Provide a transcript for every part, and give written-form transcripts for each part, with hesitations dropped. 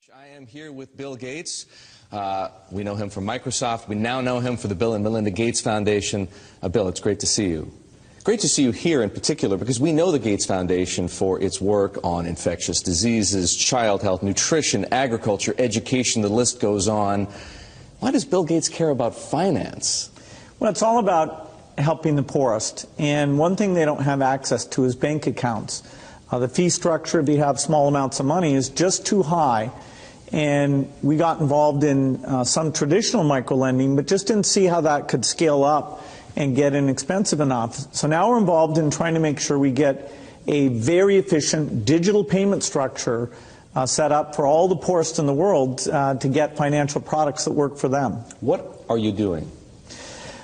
I am here with Bill Gates. We know him from Microsoft. We now know him for the Bill and Melinda Gates Foundation. Bill, it's great to see you. Great to see you here in particular because we know the Gates Foundation for its work on infectious diseases, child health, nutrition, agriculture, education, the list goes on. Why does Bill Gates care about finance? Well, it's all about helping the poorest. And one thing they don't have access to is bank accounts. The fee structure, if you have small amounts of money, is just too high. And we got involved in some traditional microlending, but just didn't see how that could scale up and get inexpensive enough. So now we're involved in trying to make sure we get a very efficient digital payment structure set up for all the poorest in the world to get financial products that work for them. What are you doing?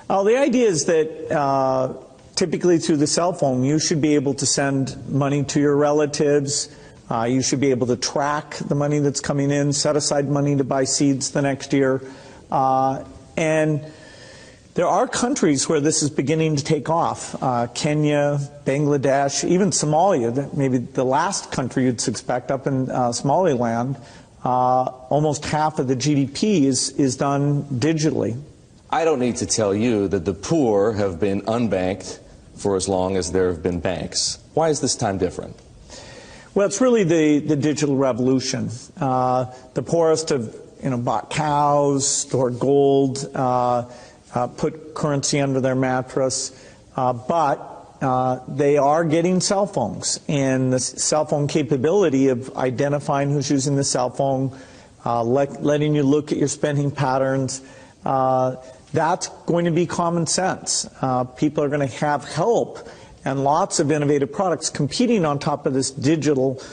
The idea is that typically through the cell phone, you should be able to send money to your relatives. You should be able to track the money that's coming in, set aside money to buy seeds the next year. And there are countries where this is beginning to take off. Kenya, Bangladesh, even Somalia, maybe the last country you'd suspect, up in Somaliland, almost half of the GDP is done digitally. I don't need to tell you that the poor have been unbanked for as long as there have been banks. Why is this time different? Well, it's really the digital revolution. The poorest have bought cows, stored gold, put currency under their mattress, but they are getting cell phones. And the cell phone capability of identifying who's using the cell phone, letting you look at your spending patterns, that's going to be common sense. People are going to have help and lots of innovative products competing on top of this digital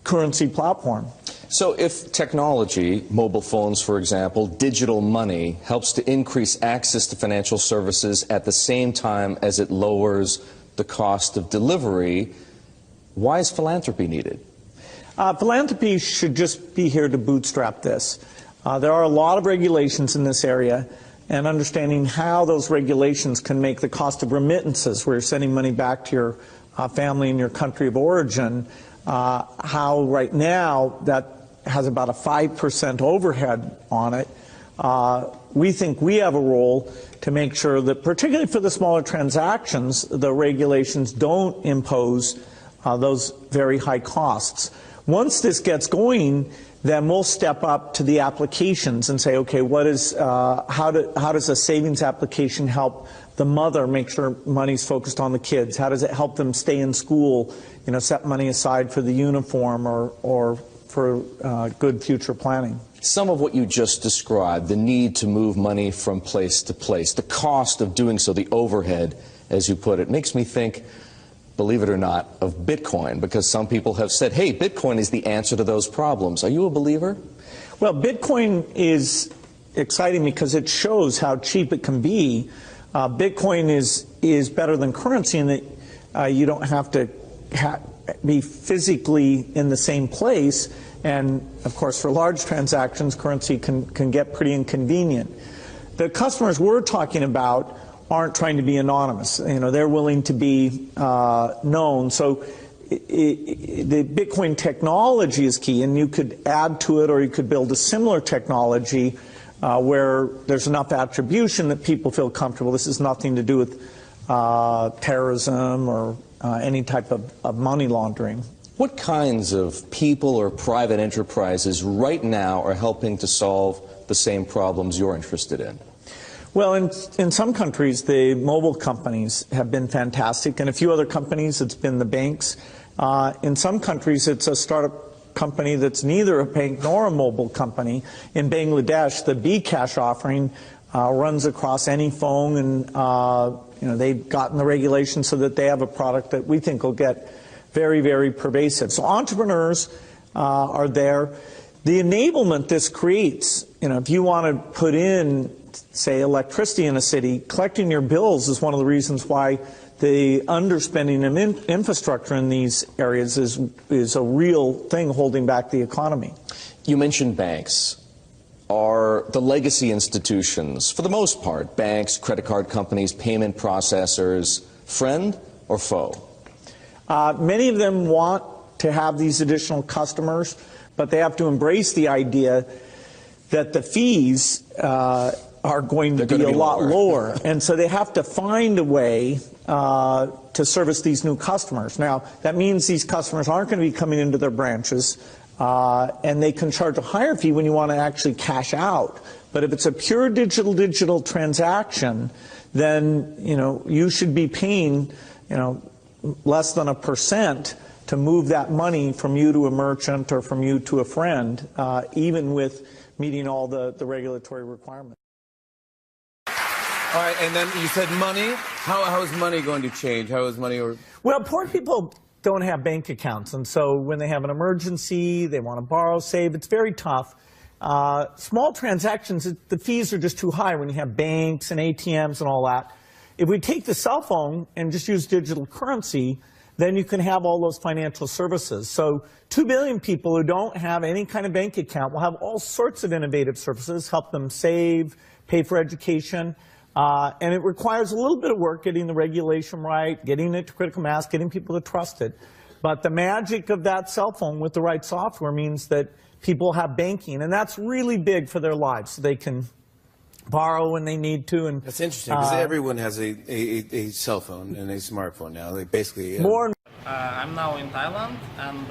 currency platform. So if technology, mobile phones for example, digital money, helps to increase access to financial services at the same time as it lowers the cost of delivery, why is philanthropy needed? Philanthropy should just be here to bootstrap this. There are a lot of regulations in this area, and understanding how those regulations can make the cost of remittances, where you're sending money back to your family in your country of origin, how right now that has about a 5% overhead on it. We think we have a role to make sure that, particularly for the smaller transactions, the regulations don't impose those very high costs. Once this gets going, then we'll step up to the applications and say, okay, how does a savings application help the mother make sure money's focused on the kids? How does it help them stay in school, set money aside for the uniform or for good future planning? Some of what you just described, the need to move money from place to place, the cost of doing so, the overhead, as you put it, makes me think, believe it or not, of Bitcoin, because some people have said, hey, Bitcoin is the answer to those problems. Are you a believer? Well, Bitcoin is exciting because it shows how cheap it can be. Bitcoin is better than currency in that you don't have to be physically in the same place. And, of course, for large transactions, currency can get pretty inconvenient. The customers we're talking about aren't trying to be anonymous. They're willing to be known. So the Bitcoin technology is key, and you could add to it, or you could build a similar technology where there's enough attribution that people feel comfortable. This has nothing to do with terrorism or any type of money laundering. What kinds of people or private enterprises right now are helping to solve the same problems you're interested in? Well, in some countries, the mobile companies have been fantastic. In a few other companies, it's been the banks. In some countries, it's a startup company that's neither a bank nor a mobile company. In Bangladesh, the bKash offering runs across any phone, and they've gotten the regulations so that they have a product that we think will get very, very pervasive. So entrepreneurs are there. The enablement this creates, if you want to put in, say, electricity in a city, collecting your bills is one of the reasons why the underspending of infrastructure in these areas is a real thing holding back the economy. You mentioned banks. Are the legacy institutions, for the most part, banks, credit card companies, payment processors, friend or foe? Many of them want to have these additional customers, but they have to embrace the idea that the fees are going to be a lot lower. And so they have to find a way to service these new customers. Now, that means these customers aren't going to be coming into their branches, and they can charge a higher fee when you want to actually cash out. But if it's a pure digital transaction, then you should be paying less than 1% to move that money from you to a merchant or from you to a friend, even with meeting all the regulatory requirements. All right, and then you said money. How is money going to change? How is money Well, poor people don't have bank accounts, and so when they have an emergency, they want to borrow, save, it's very tough. Small transactions, the fees are just too high when you have banks and ATMs and all that. If we take the cell phone and just use digital currency, then you can have all those financial services. So 2 billion people who don't have any kind of bank account will have all sorts of innovative services, help them save, pay for education. And it requires a little bit of work getting the regulation right, getting it to critical mass, getting people to trust it. But the magic of that cell phone with the right software means that people have banking, and that's really big for their lives. So they can borrow when they need to. And That's interesting, because everyone has a cell phone and a smartphone now. They basically... more. I'm now in Thailand, and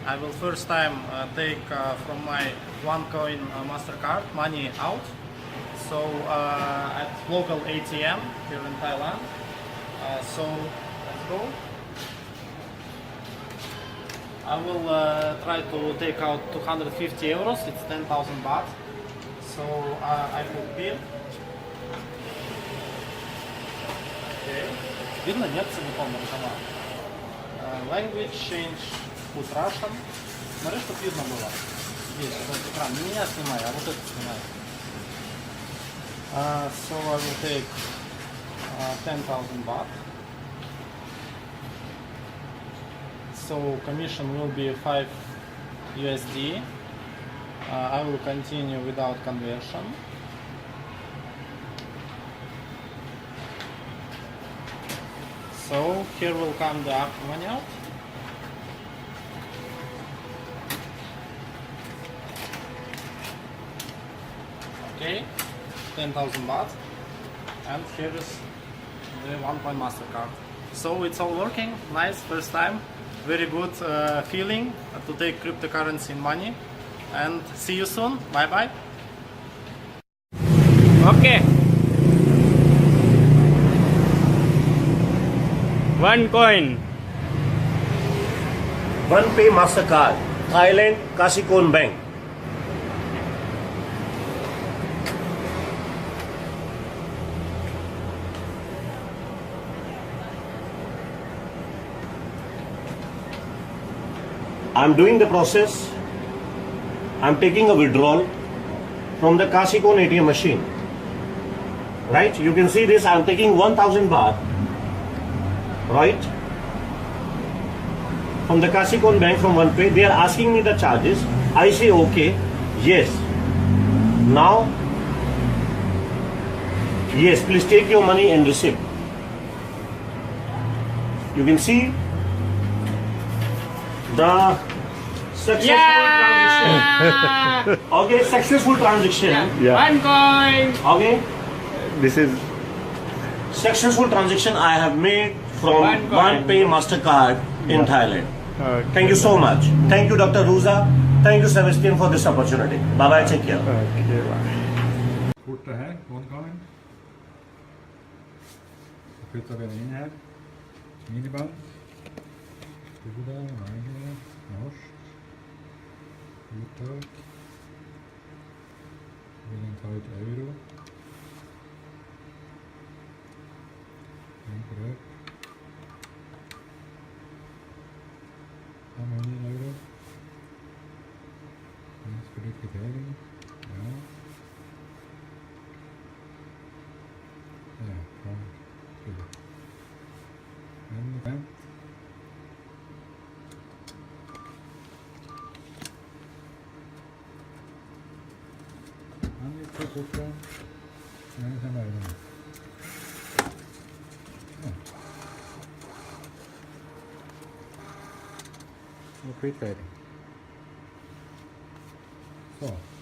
I will first time take from my OneCoin MasterCard money out. So at local ATM here in Thailand. So let's go. I will try to take out 250 euros. It's 10,000 baht. So I will pin. Okay. Видно? Нет, целиком нарисовал. Language change, put Russian. Смотри, чтобы видно было. Здесь, вот этот экран. Не меня снимай, а вот это снимай. So I will take 10,000 baht. So commission will be 5 USD. I will continue without conversion. So here will come the money out. Okay. 10,000 baht, and here is the OneCoin MasterCard. So it's all working, nice, first time, very good feeling to take cryptocurrency in money, and see you soon, bye bye. Okay. OneCoin. OnePay MasterCard, Thailand Kasikorn Bank. I'm doing the process. I'm taking a withdrawal from the Kasikorn ATM machine. Right? You can see this. I'm taking 1,000 baht. Right? From the Kasikorn Bank from OnePay. They are asking me the charges. I say okay. Yes. Now, yes, please take your money and receipt. You can see the successful transaction. Okay, successful transaction. OneCoin. Okay, This is successful transaction I have made from OnePay MasterCard in Thailand. Thank you so much. Thank you, Dr. Ruza. Thank you, Sebastian, for this opportunity. Bye bye. Take care. Kort det här, OneCoin. Flyttar vi in här. Minibank. Huvudar, Magne, Norsk. Uttag. Vill den ta ut euro. Länkar upp. How many euro? Ska du kvittering? Ja. Ja, från 20. Men han är på korten. Nej, sen är det. Och kvittering. 4.